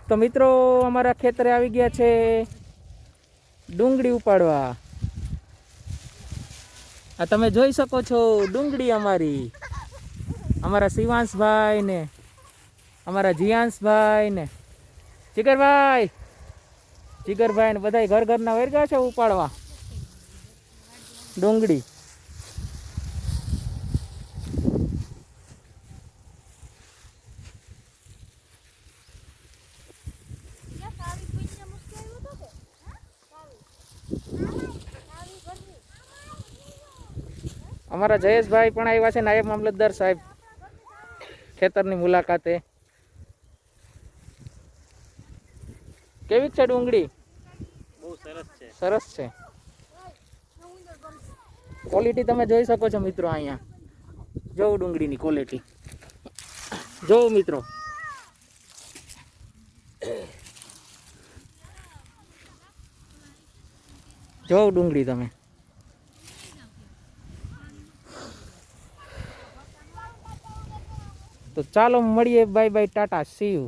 તો મિત્રો અમારા ખેતરે આવી ગયા છે ડુંગળી ઉપાડવા. આ તમે જોઈ શકો છો ડુંગળી અમારા શિવાંશભાઈ ને અમારા જીયાંશભાઈ ને જીગરભાઈ ને બધા ઘર ઘરના વેરગા છે ઉપાડવા ડુંગળી. અમારા જયેશભાઈ પણ આવ્યા છે, નાયબ મામલતદાર સાહેબ, ખેતરની મુલાકાતે. કેવી છે ડુંગળી? બહુ સરસ છે. સરસ છે. ક્વોલિટી તમે જોઈ શકો છો મિત્રો. અહીંયા જોઉં ડુંગળીની ક્વોલિટી જોઉં મિત્રો. જોઉં ડુંગળી તમે. તો ચાલો મળીએ. Bye bye, Tata, C you.